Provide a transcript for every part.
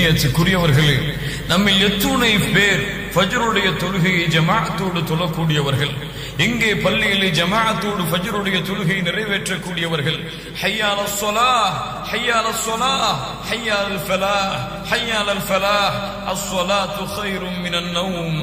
கண்ணியத்துக்குரியவர்களே, நம்மில் எத்துணை பேர் ஃபஜ்ருடைய தொழுகையை ஜமாஅத்தோடு தொழக்கூடியவர்கள்? எங்கே பள்ளியிலே ஜமாஅத்தோடு ஃபஜ்ருடைய தொழுகை நிறைவேற்றக்கூடியவர்கள்? ஹய்யா அலஸ் ஸலாஹ், ஹய்யா அலஸ் ஸலாஹ், ஹய்யா அல் ஃபலாஹ், ஹய்யா அல் ஃபலாஹ், அஸ்ஸலாத்து கைரும் மினன் நௌம்,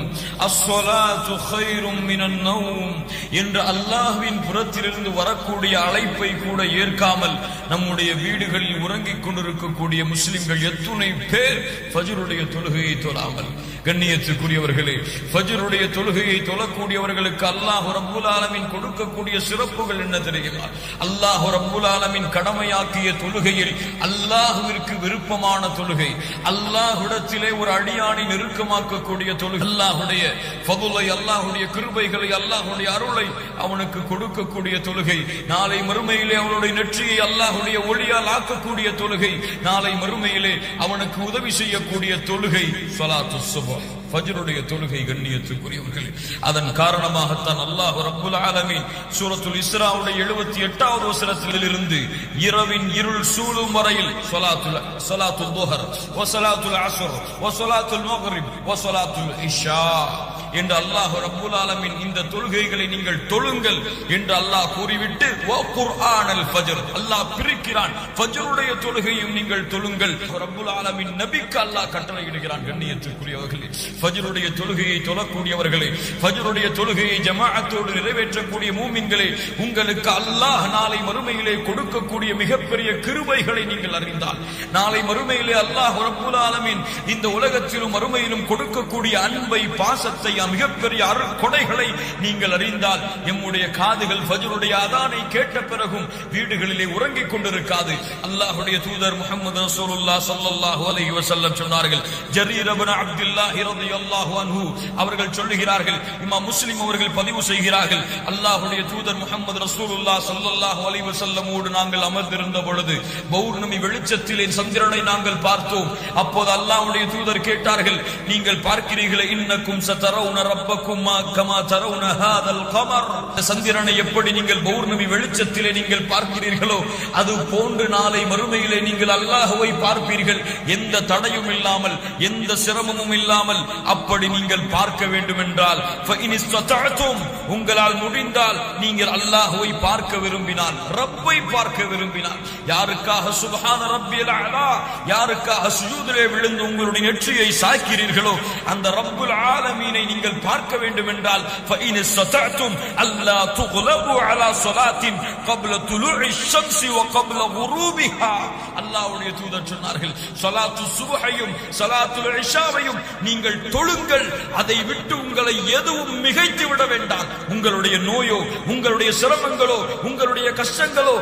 அஸ்ஸலாத்து கைரும் மினன் நௌம் என்ற அல்லாஹ்வின் புறத்திலிருந்து வரக்கூடிய அழைப்பை கூட ஏற்காமல் நம்முடைய வீடுகளில் உறங்கிக் கொண்டிருக்கக்கூடிய முஸ்லிம்கள் எத்துணை பேர் ஃபஜ்ருடைய தொழுகையை தொழாமல்? கண்ணியத்துக்குரியவர்களே, ஃபஜ்ருடைய தொழுகையை தொழக்கூடியவர்களுக்கு அல்லாஹ் ரப்புல் ஆலமீன் கொடுக்கக்கூடிய சிறப்புகள் என்ன தெரியுமா? அல்லாஹ் ரப்புல் ஆலமீன் கடமையாக்கிய தொழுகையில் அல்லாஹ்விற்கு விருப்பமான தொழுகை, அல்லாஹ்விடத்திலே ஒரு அடியானை நெருக்கமாக்கக்கூடிய தொழுகை, அல்லாஹ்வுடைய ஃபதுலை, அல்லாஹ்வுடைய கிருபைகளை, அல்லாஹ்வுடைய அருளை அவனுக்கு கொடுக்கக்கூடிய தொழுகை, நாளை மறுமையிலே அவனுடைய நெற்றியை அல்லாஹ்வுடைய ஒளியால் ஆக்கக்கூடிய தொழுகை, நாளை மறுமையிலே அவனுக்கு உதவி செய்யக்கூடிய தொழுகை ஸலாத்து சுப்ஹ், ஃபஜ்ருடைய தொழுகை. கண்ணியத்துக்குரியவர்களே, அதன் காரணமாகத்தான் அல்லாஹ் ரப்புல் ஆலமீன் சூரத்துல் இஸ்ராவுடைய 78வது வசனத்திலிருந்து இரவின் இருள் சூழும் வரையில் ஸலாத்துல் துஹர் வ ஸலாத்துல் அஸ்ர் வ ஸலாத்துல் மக்ரிப் வ ஸலாத்துல் இஷா என்று அல்லாஹ் ரப்புல் ஆலமீன் இந்த தொழுகைகளை நீங்கள் தொழுங்கள் என்று அல்லாஹ் கூறிவிட்டு வ குர்ஆனல் ஃபஜ்ர் அல்லாஹ் பிரிக்கிறான். ஃபஜ்ருடைய தொழுகையும் நீங்கள் தொழுங்கள். ரப்புல் ஆலமீன் நபிக்கு அல்லாஹ் கட்டளையிடுகிறான். கண்ணியத்துக்குரியவர்களே, ஃபஜ்ருடைய தொழுகையை தொழக்கூடியவர்களே, ஃபஜ்ருடைய தொழுகையை ஜமாஅத்தோடு நிறைவேற்றக்கூடிய மூமின்களே, உங்களுக்கு அல்லாஹ் நாளை மறுமையிலே கொடுக்கக்கூடிய மிகப்பெரிய கிருபைகளை நீங்கள் அறிந்தால், நாளை மறுமையிலே அல்லாஹ் ரப்புல் ஆலமீன் இந்த உலகத்திலும் மறுமையிலும் கொடுக்கக்கூடிய அன்பை, பாசத்தை, மிகப்பெரிய அருட்கொடைகளை நீங்கள் அறிந்தால், எம்முடைய காதுகள் ஃபஜ்ருடைய அதானை கேட்ட பிறகும் வீடுகளிலே உறங்கிக் கொண்டிருக்காது. அல்லாஹ்வுடைய தூதர் முஹம்மது ரசூலுல்லாஹ் ஸல்லல்லாஹு அலைஹி வஸல்லம் சொன்னார்கள், ஜரீர் இப்னு அப்துல்லாஹ் ரலியல்லாஹு அன்ஹு அவர்கள் சொல்லுகிறார்கள், இமாம் முஸ்லிம் அவர்கள் பதிவு செய்கிறார்கள், அல்லாஹ்வுடைய தூதர் முஹம்மது ரசூலுல்லாஹ் ஸல்லல்லாஹு அலைஹி வஸல்லமோடு நாங்கள் அமர்ந்திருந்த பொழுது பௌர்ணமி வெளிச்சத்திலே சந்திரனை நாங்கள் பார்த்தோம். அப்போது அல்லாஹ்வுடைய தூதர் கேட்டார்கள், நீங்கள் பார்க்கிறீர்களே, இன்னக்கும் சதரவுன ரப்பக்கும் கமா தரவுன ஹாதல் கமர், சந்திரனை எப்படி நீங்கள் பௌர்ணமி வெளிச்சத்திலே நீங்கள் பார்க்கிறீர்களோ அது போன்று நாளை மறுமையிலே நீங்கள் அல்லாஹ்வை பார்ப்பீர்கள். எந்த தடையும் இல்லாமல், எந்த சிரமமும் இல்லாமல் அப்படி நீங்கள் பார்க்க வேண்டும் என்றால், உங்களால் முடிந்தால் நீங்கள் அல்லாஹ்வை பார்க்க விரும்பினால், ரப்பை பார்க்க விரும்பினால், யாருக்காக சுப்ஹான ரப்பியல் அலா, யாருக்காக சுஜூதிலே விழுந்து உங்களுடைய நெற்றியை சாய்க்கிறீர்களோ அந்த ரப்புல் ஆலமீனை நீங்கள் பார்க்க வேண்டும் என்றால், அல்லா துக்லபு அலா ஸலாத்தின் قبل طلوع الشمس وقبل غروبها, அல்லாஹ்வுடைய தூதர் சொன்னார்கள், ஸலாத்து சுப்ஹையும் ஸலாத்துல் இஷாவையும் நீங்கள் தொழுங்கள். அதை விட்டு உங்களை எதுவும் மிகைத்து விட வேண்டாம். உங்களுடைய நோயோ, உங்களுடைய சிரமங்களோ, உங்களுடைய கஷ்டங்களோ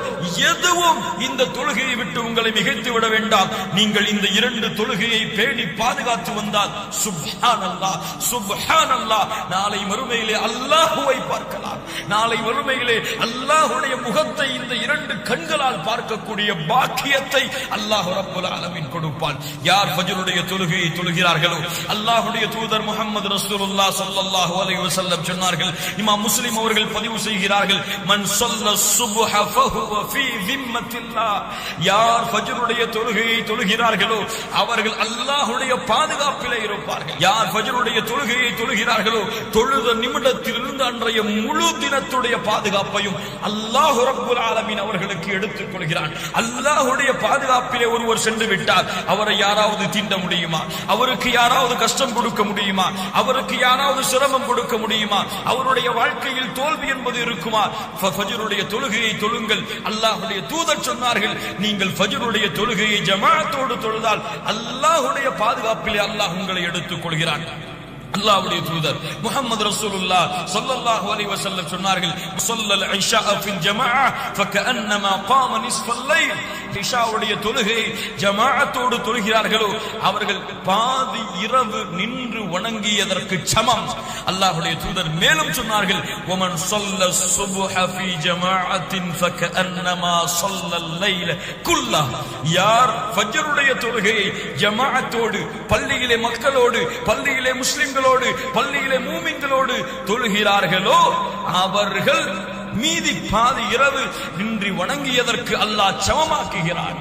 எதுவும் இந்த தொழுகையை விட்டு உங்களை மிகைத்து விட வேண்டாம். நீங்கள் இந்த இரண்டு தொழுகையை பேணி பாதுகாத்து வந்தால் சுப்ஹானல்லாஹ் சுப்ஹானல்லாஹ், நாளை மறுமையிலே அல்லாஹ்வை பார்க்கலாம். நாளை மறுமையிலே அல்லாஹ்வுடைய முகத்தை இந்த இரண்டு கண்களால் பார்க்கக்கூடிய பாக்கியத்தை அல்லாஹ் ரப்புல் ஆலமீன் கொடுப்பான். யார் ஃபஜ்ருடைய தொழுகையை தொழுகிறார்களோ, அல்லாஹ்வுடைய தூதர் முஹம்மது ரசூலுல்லாஹ் ஸல்லல்லாஹு அலைஹி வஸல்லம் சொன்னார்கள், இமாம் முஸ்லிம் அவர்கள் பதிவு செய்கிறார்கள், மன் ஸல்ல ஸுப்ஹ ஃபஹுவ ஃபீ திம்மத்தில்லாஹ், யார் ஃபஜ்ருடைய தொழுகையை தொழுகிறார்களோ அவர்கள் அல்லாஹ்வுடைய பாதுகாப்பிலே இருப்பார்கள். யார் ஃபஜ்ருடைய தொழுகையை தொழுகிறார்களோ தொழுத நிமிடத்திலிருந்து அன்றைய முழு தினத்துடைய பாதுகாப்பையும் அல்லாஹ் ரப்புல் ஆலமீன் அவர்களுக்கு எடுத்துக் கொள்கிறான். அல்லாஹ்வுடைய பாதுகாப்பிலே ஒருவர் சென்று விட்டார், அவரை யாராவது தீண்ட முடியுமா? அவருக்கு யாராவது கஷ்டம் கொடுக்க முடியுமா? அவருக்கு யாராவது சிரமம் கொடுக்க முடியுமா? அவருடைய வாழ்க்கையில் தோல்வி என்பது இருக்குமா? ஃபஜ்ருடைய தொழுகையை தொழுங்கள். அல்லாஹ்வுடைய தூதர் சொன்னார்கள், நீங்கள் ஃபஜ்ருடைய தொழுகையை ஜமாஅத்தோடு தொழுதால் அல்லாஹ்வுடைய பாதுகாப்பிலே அல்லாஹ் உங்களை எடுத்துக் கொள்கிறான். அல்லாஹ்வுடைய தூதர் முஹம்மது ரசூலுல்லாஹ் ஸல்லல்லாஹு அலைஹி வஸல்லம் சொன்னார்கள், ஸல்லல் இஷா ஃபில் ஜமாஅ ஃபகஅன்னமா காம நிஸ்ஃபல் லைல், இஷாவுடைய தொழுகையை ஜமாஅத்தோடு தொழுகிறார்களோ அவர்கள் பாதி இரவு நின்று வணங்கியதற்கு சமம். அல்லாஹ்வுடைய தூதர் மேலும் சொன்னார்கள், வமன் ஸல்ல ஸுப்ஹ ஃபீ ஜமாஅத்தின் ஃபகஅன்னமா ஸல்லல் லைல குல்லஹ், யார் ஃபஜ்ருடைய தொழுகையை ஜமாஅத்தோடு பள்ளியிலே மக்களோடு, பள்ளியிலே முஸ்லிம்களோடு, பள்ளியிலே மூமின்களோடு தொழுகிறார்களோ அவர்கள் மீதி பாதி இரவு நின்று வணங்கியதற்கு அல்லாஹ் சமமாக்குகிறான்.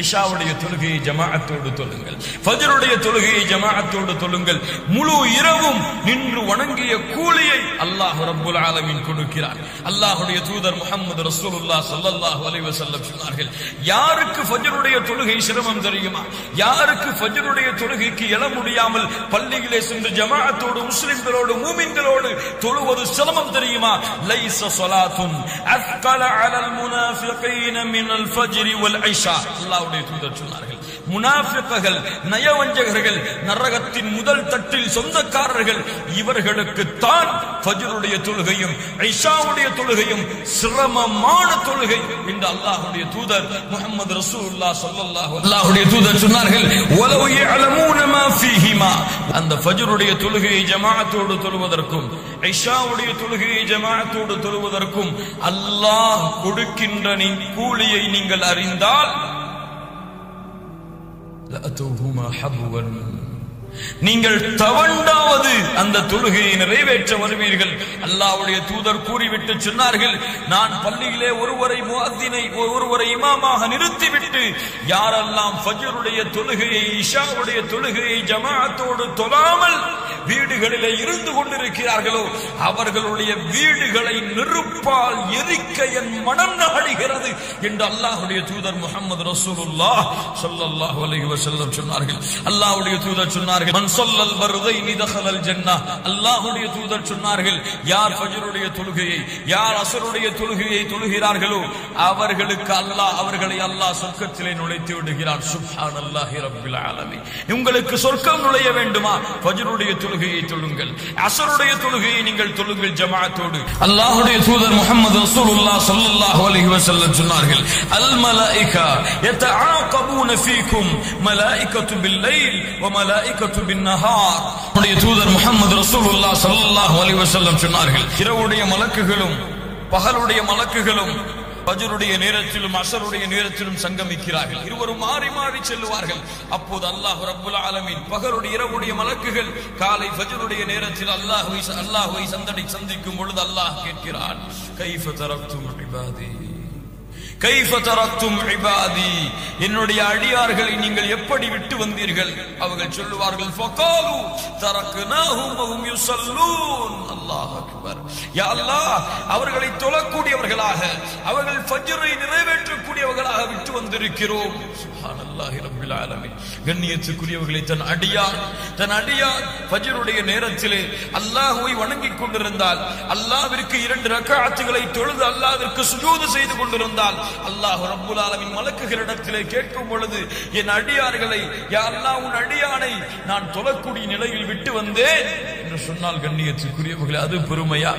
இஷாவுடைய தொழுகையை ஜமாஅத்தோடு தொழுங்கள், ஃபஜ்ருடைய தொழுகையை ஜமாஅத்தோடு தொழுங்கள். முழு இரவும் நின்று வணங்கிய கூலியை அல்லாஹ் ரப்புல் ஆலமீன் கொடுக்கிறார். அல்லாஹ்வுடைய தூதர் முஹம்மது ரசூலுல்லாஹ் ஸல்லல்லாஹு அலைஹி வஸல்லம் சொன்னார்கள், யாருக்கு ஃபஜ்ருடைய தொழுகை சிரமம் தெரியுமா? யாருக்கு ஃபஜ்ருடைய தொழுகைக்கு எழ முடியாமல் பள்ளியிலே சென்று ஜமாஅத்தோடு முஸ்லிம்களோடு மூமின்களோடு தொழுவது சிரமம் தெரியுமா? லைஸ ஸலாத்துன் அஸ்கல அலல் முனாஃபிகீன மினல் ஃபஜ்ரி வல் இஷா. அல்லாஹ்வுடைய தூதர் சொன்னார்கள், முனாஃபிக்குகள், நயவஞ்சகர்கள், நரகத்தின் முதல் தட்டில் சொந்தக்காரர்கள், இவர்களுக்கு தான் ஃபஜ்ருடைய தொழுகையும் இஷாவுடைய தொழுகையும் சிரமமான தொழுகை என்று அல்லாஹ்வுடைய தூதர் முஹம்மது ரசூலுல்லாஹ் ஸல்லல்லாஹு அல்லாஹ்வுடைய தூதர் சொன்னார்கள். வலவ் யஅலமூன மா ஃபீஹிமா. அந்த ஃபஜ்ருடைய தொழுகையை ஜமாஅத்தோடு தொழுவதற்கும் இஷாவுடைய தொழுகையை ஜமாஅத்தோடு தொழுவதற்கும் அல்லாஹ் கொடுக்கின்ற கூலியை நீங்கள் அறிந்தால் நீங்கள் தவண்டாவது அந்த தொழுகையை நிறைவேற்ற வருவீர்கள். அல்லாஹ்வுடைய தூதர் கூறிவிட்டு சொன்னார்கள், நான் பள்ளியிலே ஒருவரை இமாமாக நிறுத்திவிட்டு யாரெல்லாம் ஃபஜ்ருடைய தொழுகையை இஷாவுடைய தொழுகையை ஜமாஅத்தோடு தொழாமல் வீடுகளிலே இருந்து கொண்டிருக்கிறார்களோ அவர்களுடைய வீடுகளை நெருப்பால் எரிக்க என் மனம் நாடுகிறது என்று அல்லாஹ்வுடைய தூதர் முஹம்மது ரசூலுல்லாஹ் ஸல்லல்லாஹு அலைஹி வஸல்லம் சொன்னார்கள். அல்லாஹ்வுடைய தூதர் சொன்னார்கள், மன் ஸல்லல் பர்தைனி தഖலல் ஜன்னah. அல்லாஹ்வுடைய தூதர் சொன்னார்கள், யார் ஃபஜ்ருடைய தொழுகையை யார் அஸ்ருடைய தொழுகையை தொழுகிறார்களோ அவர்களை அல்லாஹ் சொர்க்கத்திலே நுழைத்து விடுகிறார். சுப்ஹானல்லாஹி ரப்பில் ஆலமீன். உங்களுக்கு சொர்க்கம் நுழைய வேண்டுமா? ஃபஜ்ருடைய தொழுகையை தொழுங்கள், அஸ்ருடைய தொழுகையை நீங்கள் தொழுங்கள் ஜமாஅத்தோடு. அல்லாஹ்வுடைய தூதர் முஹம்மது ரசூலுல்லாஹ் ஸல்லல்லாஹு அலைஹி வஸல்லம் சொன்னார்கள், அல் மலாயிகா யதஆகபூன ஃபீக்கும் மலாயிகத்து பில் லைல் வ மலாயிகத்து பின் நஹார். நம்முடைய தூதர் முஹம்மது ரசூலுல்லாஹ் ஸல்லல்லாஹு அலைஹி வஸல்லம் சொன்னார்கள், இரவுடைய மலக்குகளும் பகலுடைய மலக்குகளும் ஃபஜ்ருடைய நேரத்திலும் அஸ்ருடைய நேரத்திலும் சங்கமிக்கிறார்கள். இருவரும் மாறி மாறி செல்வார்கள். அப்போது அல்லாஹ் ரப்புல் ஆலமீன் பகலுடைய இரவுடைய மலக்குகள் காலை ஃபஜ்ருடைய நேரத்தில் அல்லாஹ்வை சந்திக்கும் பொழுது அல்லாஹ் கேட்கிறான், கைஃப தரக்தும் இபாதி கைஃப தரக்தும் இபாதி, என்னுடைய அடியார்களை நீங்கள் எப்படி விட்டு வந்தீர்கள்? அவர்கள் சொல்லுவார்கள், ஃபகாலு தரக்னாஹும் வஹும் யுஸல்லூன். அல்லாஹ் அக்பர். யா அல்லாஹ், அவர்களை தொழக்கூடியவர்களாக அவர்கள் ஃபஜ்ரை நிறைவேற்றக்கூடியவர்களாக விட்டு வந்திருக்கிறோம். சுப்ஹானல்லாஹி ரப்பில் ஆலமீன். கண்ணியத்துக்குரியவர்களை, தன் அடியார் ஃபஜ்ருடைய நேரத்திலே அல்லாஹ்வை வணங்கிக் கொண்டிருந்தால், அல்லாஹ்விற்கு 2 ரக்அத்துகளை தொழுது அல்லாஹ்விற்கு சுஜூது செய்து கொண்டிருந்தால் அல்லாஹ் ரப்புல் ஆலமீன் மலக்குகளிடத்திலே கேட்கும் பொழுது, என் அடியார்களை யா அல்லாஹ் உன் அடியானை நான் தொழக்கூடிய நிலையில் விட்டு வந்தேன் என்று சொன்னால், கண்ணியத்துக்குரியவர்களே, அது பெருமையா?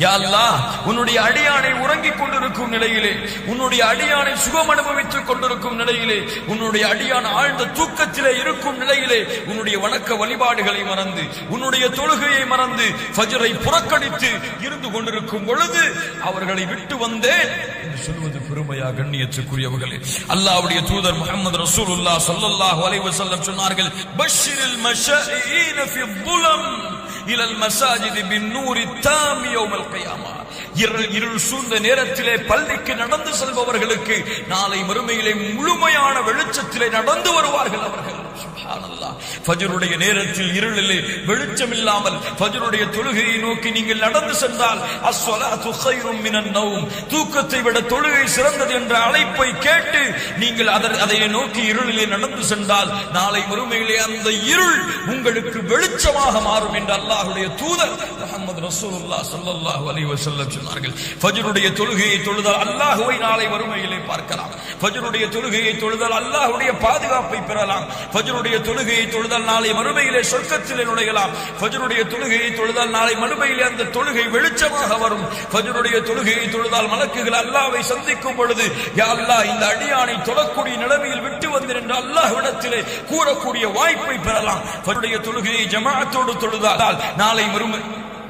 யா அல்லாஹ், உன்னுடைய அடியானை உறங்கிக் கொண்டிருக்கும் நிலையிலே, உன்னுடைய அடியானை சுகம் அனுபவித்துக் கொண்டிருக்கும் நிலையிலே, உன்னுடைய அடியான் ஆழ்ந்த தூக்கத்திலே இருக்கும் நிலையிலே உன்னுடைய வணக்க வழிபாடுகளை மறந்து உன்னுடைய தொழுகையை மறந்து ஃபஜ்ரை புறக்கணித்து இருந்து கொண்டிருக்கும் பொழுது அவர்களை விட்டு வந்தேன் என்று சொல்வது பெருமையா? கண்ணியத்துக்குரியவர்களே, அல்லாஹ்வுடைய தூதர் முஹம்மது ரசூலுல்லாஹ் ஸல்லல்லாஹு அலைஹி வஸல்லம் சொன்னார்கள், பஷ்ஷிரில் மஷாயீன ஃபி ظுலம் இலல் மசாஜித் பின் நூரி தாம் யௌமல் கியாமா. இருள் சூழ்ந்த நேரத்திலே பள்ளிக்கு நடந்து செல்பவர்களுக்கு நாளை மறுமையிலே முழுமையான வெளிச்சத்திலே நடந்து வருவார்கள் அவர்கள். சுப்ஹானல்லாஹ். ஃபஜ்ருடைய நேரத்தில் இருளிலே வெளிச்சம் இல்லாமல் ஃபஜ்ருடைய தொழுகையை நோக்கி நீங்கள் நடந்து சென்றால், அஸ்ஸலாத்து கைரும் மினன் நௌம், தூக்கத்தை விட தொழுகை சிறந்தது என்ற அழைப்பை கேட்டு நீங்கள் அதை நோக்கி இருளிலே நடந்து சென்றால் நாளை மறுமையிலே அந்த இருள் உங்களுக்கு வெளிச்சமாக மாறும் என்று அல்லாஹ்வுடைய தூதர் முஹம்மது ரசூலுல்லாஹ் ஸல்லல்லாஹு அலைஹி வஸல்லம் சொன்னார்கள். ஃபஜ்ருடைய தொழுகையை தொழுதால் அல்லாஹ்வை நாளை மறுமையிலே பார்க்கலாம். ஃபஜ்ருடைய தொழுகையை தொழுதால் அல்லாஹ்வுடைய பாதுகாப்பை பெறலாம். ஃபஜ்ருடைய தொழுகையை தொழுதால் நாளை மறுமையிலே சொர்க்கத்திலே நுழையலாம். ஃபஜ்ருடைய தொழுகையை தொழுதால் நாளை மறுமையிலே அந்த தொழுகை வெளிச்சமாக வரும். ஃபஜ்ருடைய தொழுகையை தொழுதால் மலக்குகள் அல்லாஹ்வை சந்திக்கும் பொழுது, யா அல்லாஹ், இந்த அடியானை தொழக்கூடிய நிலைமையில் விட்டு வந்தேன் என்று அல்லாஹ்விடத்திலே கூறக்கூடிய வாய்ப்பை பெறலாம். ஃபஜ்ருடைய தொழுகையை ஜமாஅத்தோடு தொழுதால் நாளை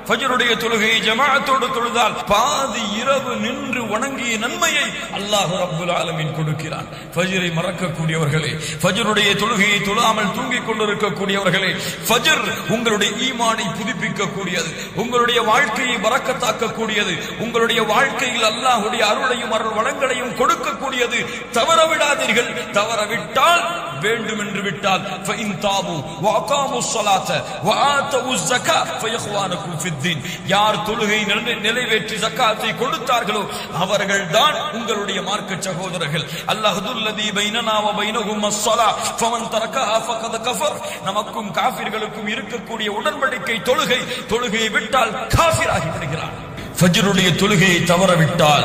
ஃபஜ்ருடைய தொழுகையை ஜமாஅத்தோடு தொழுதால் பாதி இரவு நின்று வணங்கிய நன்மையை அல்லாஹ் ரப்புல் ஆலமீன் கொடுக்கிறான். ஃபஜ்ரை மறக்கக்கூடியவர்களே, ஃபஜ்ருடைய தொழுகையை தொழாமல் தூங்கிக் கொண்டிருக்கக்கூடியவர்களே, ஃபஜ்ர் உங்களுடைய ஈமானை புதுப்பிக்கக்கூடியது, உங்களுடைய வாழ்க்கையை பரக்கத்தாக்கக்கூடியது, உங்களுடைய வாழ்க்கையில் அல்லாஹ்வுடைய அருளையும் அருள் வளங்களையும் கொடுக்கக்கூடியது. தவற விடாதீர்கள். தவறவிட்டால் வேண்டும் என்று விட்டால் ஃபஇன் தாபு வஅகாமுஸ் ஸலாத வஆதவுஸ் ஸகாத் ஃபயஹ்வானுக்கும் ஃபித்தீன், யார் தொழுகை நிறைவேற்றி ஸகாத்தை கொடுத்தார்களோ அவர்கள்தான் உங்களுடைய மார்க்க சகோதரர்கள். அல்லாஹுல்லதி பைனனா வ பைனஹும் அஸ்ஸலா ஃபமன் தரகஹா ஃபகத் கஃபர். நமக்கும் காஃபிர்களுக்கும் இருக்கக்கூடிய உடன்படிக்கை தொழுகையை விட்டால் காஃபிராகி விடுகிறான். ஃபஜ்ருடைய தொழுகையை தவறவிட்டால்,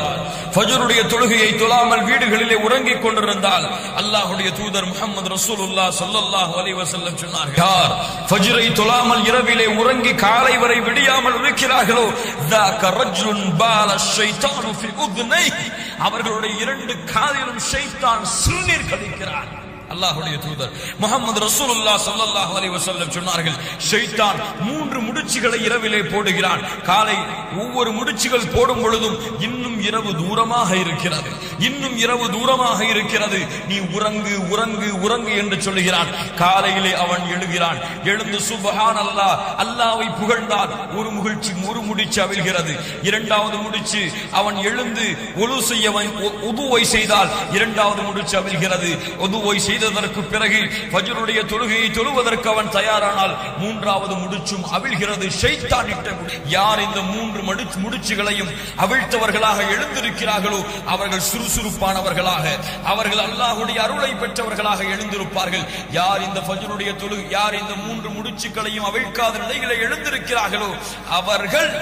ஃபஜ்ருடைய தொழுகையை தொழாமல் வீடுகளிலே உறங்கிக் கொண்டிருந்தால் அல்லாஹ்வுடைய தூதர் முஹம்மது ரசூலுல்லாஹ் ஸல்லல்லாஹு அலைஹி வஸல்லம் சொன்னார்கள், யார் ஃபஜ்ரை தொழாமல் இரவிலே உறங்கி காலை வரை விடியாமல் இருக்கிறார்களோ ذاك رجل بال الشيطان في اذنيه, அவர்களுடைய இரண்டு காதிலும் ஷைத்தான் சிறுநீர் கழிக்கிறான். அல்லாஹ்வுடைய தூதர் முஹம்மது ரசூலுல்லாஹ் ஸல்லல்லாஹு அலைஹி வஸல்லம் சொன்னார்கள், ஷைத்தான் 3 முடிச்சுகளை இரவிலே போடுகிறான். காலை ஒவ்வொரு முடிச்சுகள் போடும் பொழுதும் இன்னும் இரவு தூரமாக இருக்கிறது, இன்னும் இரவு தூரமாக இருக்கிறது, நீ உறங்கு உறங்கு உறங்கு என்று சொல்லுகிறான். காலையிலே அவன் எழுகிறான். எழுந்து சுப்ஹானல்லாஹ் அல்லாஹ்வை புகழ்ந்தால் ஒரு முடிச்சு அவிழ்கிறது. இரண்டாவது முடிச்சு அவன் எழுந்து ஒழு செய்ய உதுவை செய்தால் இரண்டாவது முடிச்சு அவிழ்கிறது. உதுவை செய்ததற்கு பிறகு ஃபஜ்ருடைய தொழுகையை தொழுவதற்கு அவன் தயாரானால் மூன்றாவது முடிச்சும் அவிழ்கிறது. ஷைத்தான் இட்ட யார் இந்த 3 முடிச்சுகளையும் அவிழ்த்தவர்களாக எழுந்திருக்கிறார்களோ அவர்கள் சுறுசுறுப்பானவர்களாக, அவர்கள் அல்லாஹ்வுடைய அருளை பெற்றவர்களாக எழுந்திருப்பார்கள். யார் இந்த ஃபஜ்ருடைய தொழுகை, யார் இந்த 3 முடிச்சுகளையும் அவிழ்க்காத நிலையிலே எழுந்திருக்கிறார்களோ அவர்கள்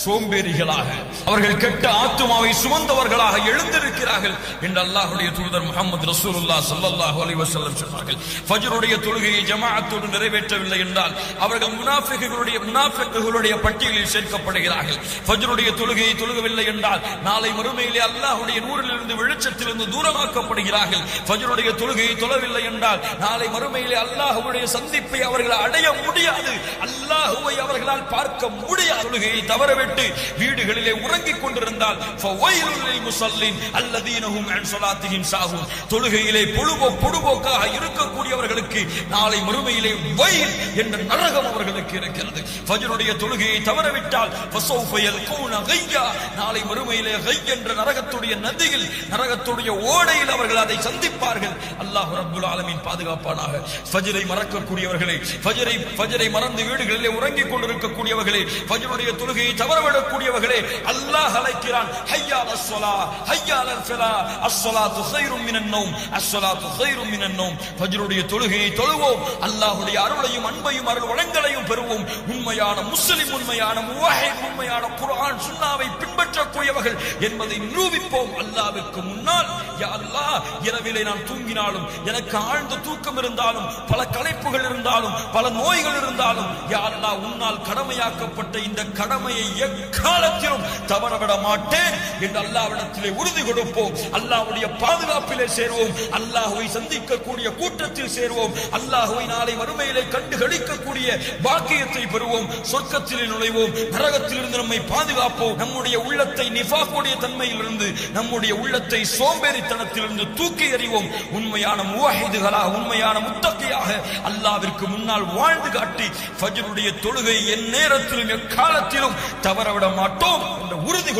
சோம்பேறிகளாக, அவர்கள் கெட்ட ஆத்துமாவை சுமந்தவர்களாக எழுந்திருக்கிறார்கள் என்று அல்லாஹ்வுடைய தூதர் முஹம்மது ரசூலுல்லாஹ் ஸல்லல்லாஹு அலைஹி வஸல்லம் சொன்னார்கள். ஃபஜ்ருடைய தொழுகையை ஜமாஅத்தோடு நிறைவேற்றவில்லை என்றால் அவர்கள் முனாஃபிக்குகளுடைய பட்டியலில் சேர்க்கப்படுகிறார்கள். ஃபஜ்ருடைய தொழுகையை தொழுகவில்லை என்றால் நாளை மறுமையிலே அல்லாஹ்வுடைய நூரிலிருந்து வெளிச்சத்திலிருந்து தூரமாக்கப்படுகிறார்கள். ஃபஜ்ருடைய தொழுகையை தொழவில்லை என்றால் நாளை மறுமையிலே அல்லாஹ்வுடைய சந்திப்பை அவர்கள் அடைய முடியாது, அல்லாஹ்வை அவர்களால் பார்க்க முடியாது. தொழுகையை தவற வீடுகளிலே உறங்கிக் கொண்டிருந்தால் தொழுகையிலே பொழுபோக்காக இருக்கக்கூடியவர்களுக்கு நாளை மறுமையிலே வயல் என்ற நரகம் அவர்களுக்கு இருக்கிறது. ஃபஜ்ருடைய தொழுகையை தவறவிட்டால் நாளை மறுமையிலே கை என்ற நரகத்துடைய நதியில், நரகத்துடைய ஓடையில் அவர்கள் அதை சந்திப்பார்கள். அல்லாஹ் ரப்புல் ஆலமீன் பாதுகாப்பானாக. ஃபஜ்ரை மறக்கக்கூடியவர்களே, ஃபஜ்ரை மறந்து வீடுகளிலே உறங்கிக் கொண்டிருக்கக்கூடியவர்களே, ஃபஜ்ருடைய தொழுகையை தவறவிடக்கூடியவர்களே, அல்லாஹ் அழைக்கிறான், ஹய்யா அலஸ் ஸலாஹ் ஹய்யா அலல் ஃபலாஹ், அஸ்ஸலாத்து கைரும் மினன் நௌம், அஸ்ஸலாத்து கைரும் மினன் நௌம். ஃபஜ்ருடைய தொழுகையை தொழுவோம், அல்லாஹ்வுடைய அருளையும் அன்பையும் அருள் வளங்களையும் பெறுவோம். உண்மையான முஸ்லிம், உண்மையான முவஹித், உண்மையான குர்ஆன் சுன்னாவை பின்பற்றக்கூடியவர்கள் என்பதை நிரூபிப்போம். அல்லாஹ்வுக்கு முன்னால் யா அல்லாஹ், இரவிலே நான் தூங்கினாலும், எனக்கு ஆழ்ந்த தூக்கம் இருந்தாலும், பல களைப்புகள் இருந்தாலும், பல நோய்கள் இருந்தாலும், யா அல்லாஹ் உன்னால் கடமையாக்கப்பட்ட இந்த கடமையை எக்காலத்திலும் தவறவிட மாட்டேன் என்று அல்லாஹ்விடத்திலே உறுதி கொடுப்போம். அல்லாஹ்வுடைய பாதுகாப்பிலே சேர்வோம், அல்லாஹ்வை சந்திக்கக்கூடிய கூட்டத்தில் சேர்வோம், அல்லாஹ்வை நாளை மறுமையிலே கண்டு களிக்கக்கூடிய பாக்கியத்தை பெறுவோம், சொர்க்கத்திலே நுழைவோம், நரகத்திலிருந்து நம்மை பாதுகாப்போம். நம்முடைய உள்ளத்தை நிஃபாக்குடைய தன்மையிலிருந்து, நம்முடைய உள்ளத்தை சோம்பேறித்தனத்திலிருந்து தூக்கி எறிவோம். உண்மையான முவஹிதுகளாக, உண்மையான முத்தகியாக அல்லாஹ்விற்கு முன்னால் வாழ்ந்து காட்டி ஃபஜ்ருடைய தொழுகை என் நேரத்திலும் எக்காலத்திலும் தவறவிட மாட்டோம் என்ற உறுதி